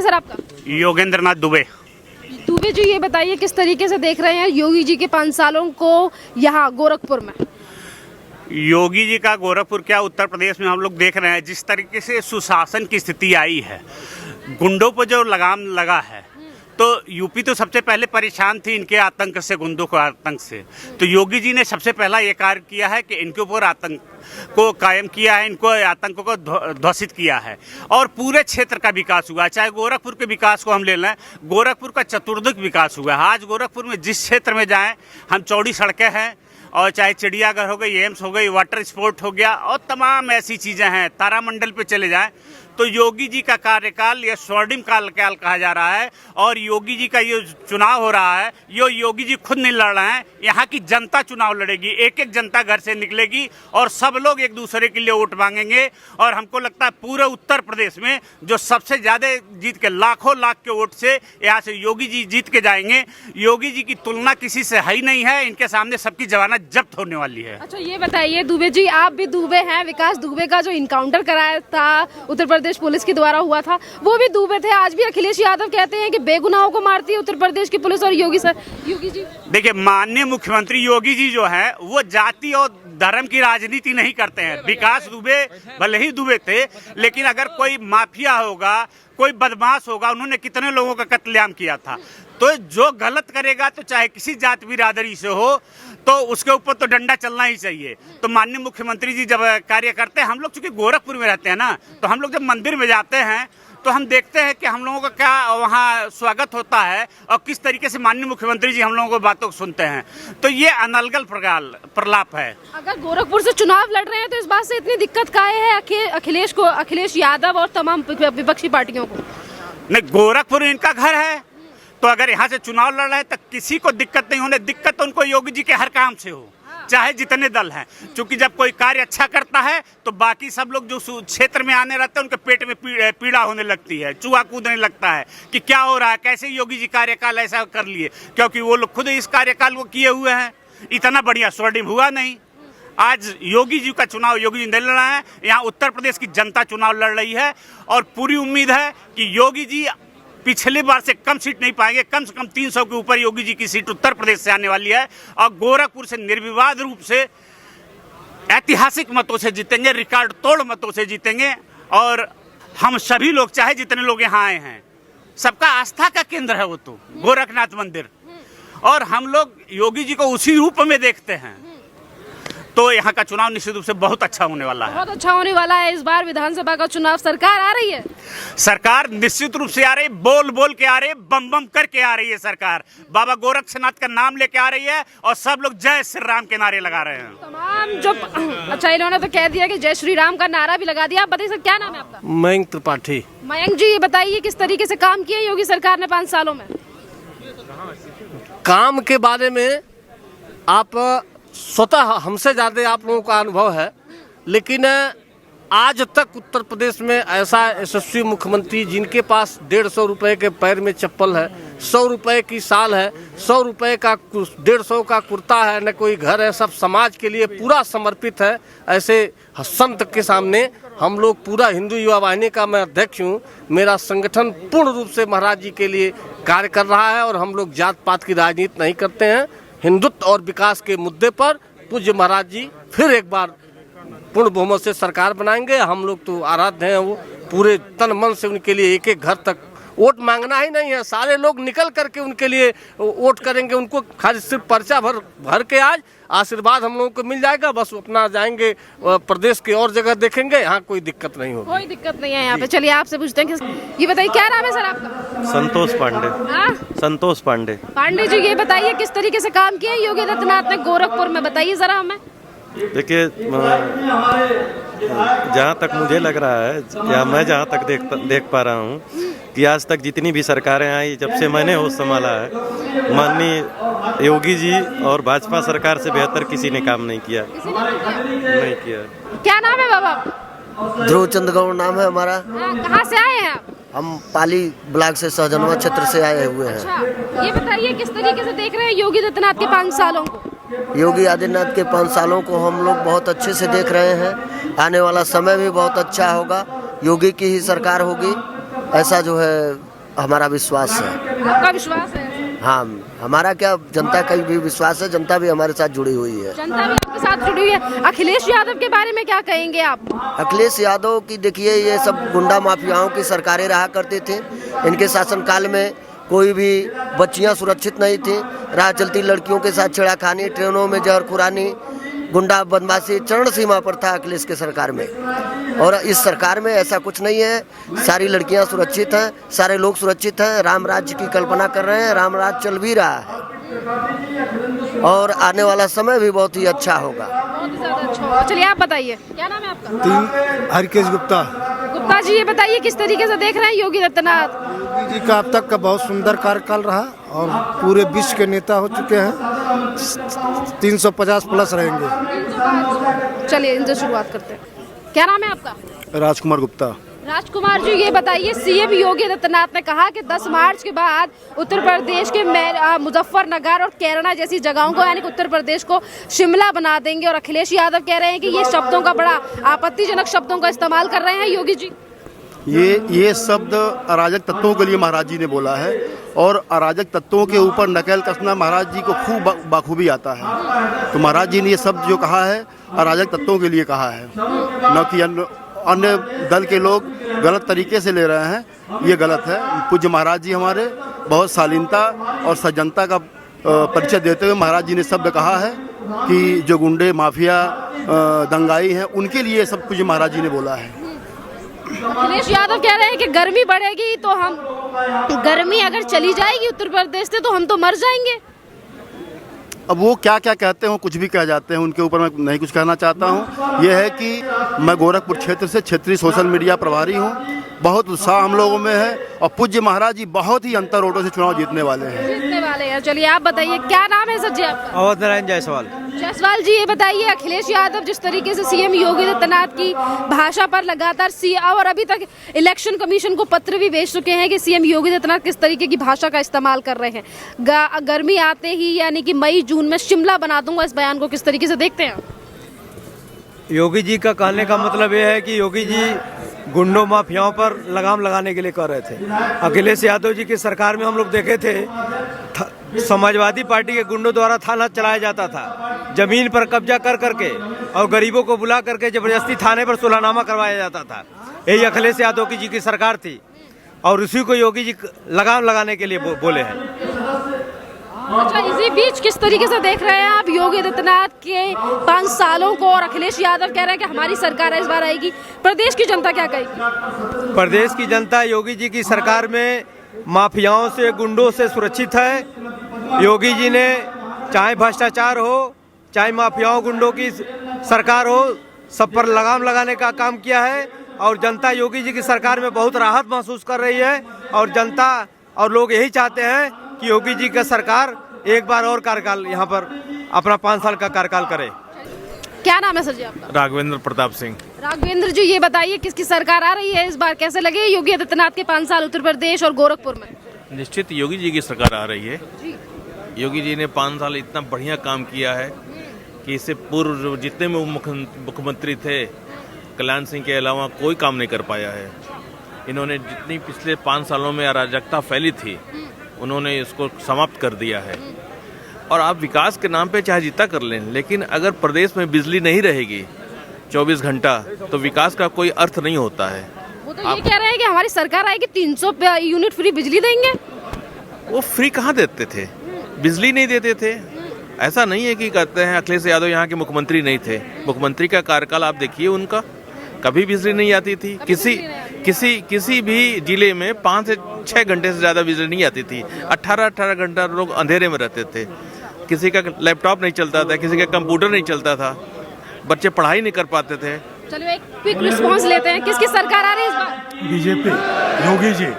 Sir आपका? योगेंद्र नाथ दुबे। दुबे जी, ये बताइए किस तरीके से देख रहे हैं योगी जी के 5 सालों को यहाँ गोरखपुर में? योगी जी का गोरखपुर क्या उत्तर प्रदेश में हम लोग देख रहे हैं जिस तरीके से सुशासन की स्थिति आई है, गुंडों पर जो लगाम लगा है, तो यूपी तो सबसे पहले परेशान थी इनके आतंक से, गुंडों को आतंक से। तो योगी जी ने सबसे पहला ये कार्य किया है कि इनके ऊपर आतंक को कायम किया है, इनको आतंकों को ध्वस्त किया है और पूरे क्षेत्र का विकास हुआ। चाहे गोरखपुर के विकास को हम ले लें, गोरखपुर का चतुर्दिक विकास हुआ है। आज गोरखपुर में जिस क्षेत्र में जाएं, हम चौड़ी सड़कें हैं, और चाहे चिड़ियाघर हो गई, एम्स हो गई, वाटर स्पोर्ट हो गया और तमाम ऐसी चीज़ें हैं, तारामंडल पे चले जाएं, तो योगी जी का कार्यकाल ये स्वर्णिम काल कहा जा रहा है। और योगी जी का ये चुनाव हो रहा है, ये योगी जी खुद नहीं लड़ रहे हैं, यहाँ की जनता चुनाव लड़ेगी। एक एक जनता घर से निकलेगी और सब लोग एक दूसरे के लिए वोट मांगेंगे। और हमको लगता है पूरे उत्तर प्रदेश में जो सबसे ज़्यादा जीत के लाखों लाख के वोट से यहाँ से योगी जी जीत के जाएंगे। योगी जी की तुलना किसी से है ही नहीं है, इनके सामने सबकी जमानत जब्त होने वाली है। अच्छा, ये बताइए दुबे जी, आप भी दुबे हैं, विकास दुबे का जो इनकाउंटर कराया था उत्तर प्रदेश पुलिस के द्वारा हुआ था, वो भी दुबे थे। आज भी अखिलेश यादव कहते हैं कि बेगुनाहों को मारती है उत्तर प्रदेश की पुलिस। और योगी जी देखिए, माननीय मुख्यमंत्री योगी जी जो है वो जाति और धर्म की राजनीति नहीं करते हैं। विकास दुबे भले ही दुबे थे, लेकिन अगर कोई माफिया होगा, कोई बदमाश होगा, उन्होंने कितने लोगों का कत्लेआम किया था, तो जो गलत करेगा तो चाहे किसी जात बिरादरी से हो, तो उसके ऊपर तो डंडा चलना ही चाहिए। तो माननीय मुख्यमंत्री जी जब कार्य करते हैं, हम लोग चूंकि गोरखपुर में रहते हैं ना, तो हम लोग जब मंदिर में जाते हैं तो हम देखते हैं कि हम लोगों का क्या वहाँ स्वागत होता है और किस तरीके से माननीय मुख्यमंत्री जी हम लोगों को बातों को सुनते हैं। तो ये अनलगल प्रलाप है। अगर गोरखपुर से चुनाव लड़ रहे हैं तो इस बात से इतनी दिक्कत काहे है अखिलेश यादव और तमाम विपक्षी पार्टियों को? नहीं, गोरखपुर इनका घर है, तो अगर यहाँ से चुनाव लड़ रहे हैं तो किसी को दिक्कत नहीं होने। दिक्कत तो उनको योगी जी के हर काम से हो, चाहे जितने दल हैं। क्योंकि जब कोई कार्य अच्छा करता है तो बाकी सब लोग जो क्षेत्र में आने रहते हैं उनके पेट में पीड़ा होने लगती है, चूहा कूदने लगता है कि क्या हो रहा है, कैसे योगी जी कार्यकाल ऐसा कर लिए, क्योंकि वो लोग खुद इस कार्यकाल को किए हुए हैं। इतना बढ़िया स्वर्णिम हुआ नहीं। आज योगी जी का चुनाव योगी जी नहीं लड़ रहे हैं, यहाँ उत्तर प्रदेश की जनता चुनाव लड़ रही है और पूरी उम्मीद है कि योगी जी पिछली बार से कम सीट नहीं पाएंगे। कम से कम 300 के ऊपर योगी जी की सीट उत्तर प्रदेश से आने वाली है और गोरखपुर से निर्विवाद रूप से ऐतिहासिक मतों से जीतेंगे, रिकॉर्ड तोड़ मतों से जीतेंगे। और हम सभी लोग, चाहे जितने लोग यहाँ आए हैं, सबका आस्था का केंद्र है वो तो गोरखनाथ मंदिर, और हम लोग योगी जी को उसी रूप में देखते हैं। तो यहाँ का चुनाव निश्चित रूप से बहुत अच्छा होने वाला है। बहुत अच्छा होने वाला है। इस बार विधानसभा का चुनाव सरकार आ रही है, सरकार निश्चित रूप से आ रही, बोल बोल के आ रही है, बम बम करके आ रही है सरकार। बाबा गोरक्षनाथ का नाम लेके आ रही है और सब लोग जय श्री राम के नारे लगा रहे हैं। तमाम जो अच्छा, इन्होंने तो कह दिया कि जय श्री राम का नारा भी लगा दिया। आप बताइए सर, क्या नाम है आपका? मयंक त्रिपाठी। मयंक जी, ये बताइए किस तरीके से काम किए योगी सरकार ने 5 सालों में? काम के बारे में आप स्वतः हमसे ज़्यादा आप लोगों का अनुभव है, लेकिन आज तक उत्तर प्रदेश में ऐसा यशस्वी मुख्यमंत्री जिनके पास 150 रुपए के पैर में चप्पल है, 100 रुपए की साल है, 100 रुपए का 150 का कुर्ता है, न कोई घर है, सब समाज के लिए पूरा समर्पित है। ऐसे संत के सामने हम लोग, पूरा हिंदू युवा वाहिनी का मैं अध्यक्ष हूँ, मेरा संगठन पूर्ण रूप से महाराज जी के लिए कार्य कर रहा है और हम लोग जात पात की राजनीति नहीं करते हैं। हिंदुत्व और विकास के मुद्दे पर पूज्य महाराज जी फिर एक बार पूर्ण बहुमत से सरकार बनाएंगे। हम लोग तो आराध्य हैं, वो पूरे तन मन से उनके लिए एक एक घर तक वोट मांगना ही नहीं है, सारे लोग निकल करके उनके लिए वोट करेंगे। उनको खाली सिर्फ पर्चा भर के आज आशीर्वाद हम लोगों को मिल जाएगा, बस अपना जाएंगे प्रदेश की और जगह देखेंगे। यहाँ कोई दिक्कत नहीं होगी, कोई दिक्कत नहीं है यहाँ पे। चलिए आपसे पूछते हैं कि ये बताइए क्या नाम है सर आपका? संतोष पांडे। संतोष पांडे। पांडे जी, ये बताइए किस तरीके से काम किया योगी आदित्यनाथ ने गोरखपुर में, बताइए जरा हमें। देखिए, जहाँ तक मुझे लग रहा है या मैं जहाँ तक देख पा रहा हूँ कि आज तक जितनी भी सरकारें आई, जब से मैंने होश संभाला है, माननीय योगी जी और भाजपा सरकार से बेहतर किसी ने काम नहीं किया। नहीं किया। क्या नाम है बाबा? ध्रुव चंद गौड़ नाम है हमारा। कहाँ से आए हैं आप? हम पाली ब्लॉक से सहजनवा क्षेत्र से आए हुए हैं। अच्छा, ये बताइए किस तरीके से देख रहे हैं योगी आदित्यनाथ के 5 सालों को? योगी आदित्यनाथ के 5 सालों को हम लोग बहुत अच्छे से देख रहे हैं। आने वाला समय भी बहुत अच्छा होगा, योगी की ही सरकार होगी, ऐसा जो है हमारा विश्वास है। आपका विश्वास है? हाँ, हमारा क्या, जनता का भी विश्वास है, जनता भी हमारे साथ जुड़ी हुई है। जनता भी आपके साथ जुड़ी हुई है। अखिलेश यादव के बारे में क्या कहेंगे आप? अखिलेश यादव की देखिए, ये सब गुंडा माफियाओं की सरकारें रहा करते थे। इनके शासनकाल में कोई भी बच्चियां सुरक्षित नहीं थी। राह चलती लड़कियों के साथ छेड़खानी, ट्रेनों में जहर खुरानी, गुंडा बदमाशी चरण सीमा पर था अखिलेश के सरकार में। और इस सरकार में ऐसा कुछ नहीं है। सारी लड़कियां सुरक्षित हैं, सारे लोग सुरक्षित हैं। राम राज्य की कल्पना कर रहे हैं, राम राज्य चल भी रहा है और आने वाला समय भी बहुत ही अच्छा होगा। बहुत ही ज्यादा अच्छा होगा। चलिए आप बताइए, क्या नाम है आपका? हरकेश गुप्ता। गुप्ता जी, ये बताइए किस तरीके से देख रहे हैं योगी आदित्यनाथ? योगी जी का अब तक का बहुत सुंदर कार्यकाल रहा और पूरे विश्व के नेता हो चुके हैं। 350 प्लस रहेंगे। चलिए इनसे शुरुआत करते हैं। क्या नाम है आपका? राजकुमार गुप्ता। राजकुमार जी, ये बताइए, सीएम योगी आदित्यनाथ ने कहा कि 10 मार्च के बाद उत्तर प्रदेश के मुजफ्फरनगर और कैराना जैसी जगहों को, यानी कि उत्तर प्रदेश को शिमला बना देंगे। और अखिलेश यादव कह रहे हैं कि ये शब्दों का, बड़ा आपत्तिजनक शब्दों का इस्तेमाल कर रहे हैं योगी जी। ये शब्द अराजक तत्वों के लिए महाराज जी ने बोला है और अराजक तत्वों के ऊपर नकेल कसना महाराज जी को खूब बाखूबी आता है। तो महाराज जी ने ये शब्द जो कहा है अराजक तत्वों के लिए कहा है, न कि अन्य दल के लोग गलत तरीके से ले रहे हैं। ये गलत है। पूज्य महाराज जी हमारे बहुत शालीनता और सज्जनता का परिचय देते हुए महाराज जी ने शब्द कहा है कि जो गुंडे माफिया दंगाई हैं उनके लिए सब कुछ महाराज जी ने बोला है। अखिलेश यादव कह रहे हैं कि गर्मी बढ़ेगी तो हम, गर्मी अगर चली जाएगी उत्तर प्रदेश से तो हम तो मर जाएंगे। अब वो क्या क्या कहते हो, कुछ भी कह जाते हैं, उनके ऊपर मैं नहीं कुछ कहना चाहता हूँ। यह है कि मैं गोरखपुर क्षेत्र से क्षेत्रीय सोशल मीडिया प्रभारी हूँ। बहुत उत्साह हम लोगों में है और पूज्य महाराज जी बहुत ही अंतर वोटों से चुनाव जीतने वाले हैं। चलिए आप बताइए, क्या नाम है सर जी आपका? अवध नारायण जायसवाल। जायसवाल जी, ये बताइए, अखिलेश यादव जिस तरीके से सीएम योगी आदित्यनाथ की भाषा पर लगातार और अभी तक इलेक्शन कमीशन को पत्र भी भेज चुके हैं कि सीएम योगी आदित्यनाथ किस तरीके की भाषा का इस्तेमाल कर रहे हैं। गर्मी आते ही यानी कि मई जून में शिमला बना दूंगा, इस बयान को किस तरीके से देखते हैं? योगी जी का कहने का मतलब ये है कि योगी जी गुंडों माफियाओं पर लगाम लगाने के लिए कह रहे थे। अखिलेश यादव जी की सरकार में हम लोग देखे थे, समाजवादी पार्टी के गुंडों द्वारा थाना चलाया जाता था, जमीन पर कब्जा कर करके और गरीबों को बुला करके जबरदस्ती थाने पर सुलहनामा करवाया जाता था। यही अखिलेश यादव जी की सरकार थी और उसी को योगी जी लगाम लगाने के लिए बोले हैं। अच्छा, इसी बीच किस तरीके से देख रहे हैं आप योगी आदित्यनाथ के 5 सालों को? और अखिलेश यादव कह रहे हैं कि हमारी सरकार इस बार आएगी। प्रदेश की जनता क्या कहेगी? प्रदेश की जनता योगी जी की सरकार में माफियाओं से, गुंडों से सुरक्षित है। योगी जी ने चाहे भ्रष्टाचार हो, चाहे माफियाओं गुंडों की सरकार हो, सब पर लगाम लगाने का काम किया है और जनता योगी जी की सरकार में बहुत राहत महसूस कर रही है। और जनता और लोग यही चाहते हैं कि योगी जी का सरकार एक बार और कार्यकाल यहाँ पर अपना 5 साल का कार्यकाल करे। क्या नाम है सर जी आपका? राघवेंद्र प्रताप सिंह। राघवेंद्र जी, ये बताइए किसकी सरकार आ रही है इस बार? कैसे लगे योगी आदित्यनाथ के 5 साल उत्तर प्रदेश और गोरखपुर में? निश्चित योगी जी की सरकार आ रही है। योगी जी ने 5 साल इतना बढ़िया काम किया है कि इससे पूर्व जितने भी मुख्यमंत्री थे, कल्याण सिंह के अलावा कोई काम नहीं कर पाया है। इन्होंने जितनी पिछले 5 सालों में अराजकता फैली थी उन्होंने इसको समाप्त कर दिया है। और आप विकास के नाम पे चाहे जितना कर लें, लेकिन अगर प्रदेश में बिजली नहीं रहेगी 24 घंटा तो विकास का कोई अर्थ नहीं होता है। वो तो ये कह रहे हैं कि हमारी सरकार आएगी 300 यूनिट फ्री बिजली देंगे। वो फ्री कहाँ देते थे? बिजली नहीं देते थे। ऐसा नहीं है कि कहते हैं अखिलेश यादव यहाँ के मुख्यमंत्री नहीं थे। मुख्यमंत्री का कार्यकाल आप देखिए, उनका कभी बिजली नहीं आती थी। किसी भी जिले में 5 से 6 घंटे से ज़्यादा बिजली नहीं आती थी। 18 घंटा लोग अंधेरे में रहते थे। किसी का लैपटॉप नहीं चलता था, किसी का कंप्यूटर नहीं चलता था, बच्चे पढ़ाई नहीं कर पाते थे। चलो एक क्विक रिस्पांस लेते हैं, किसकी सरकार आ रही है इस बार? बीजेपी, योगी जी।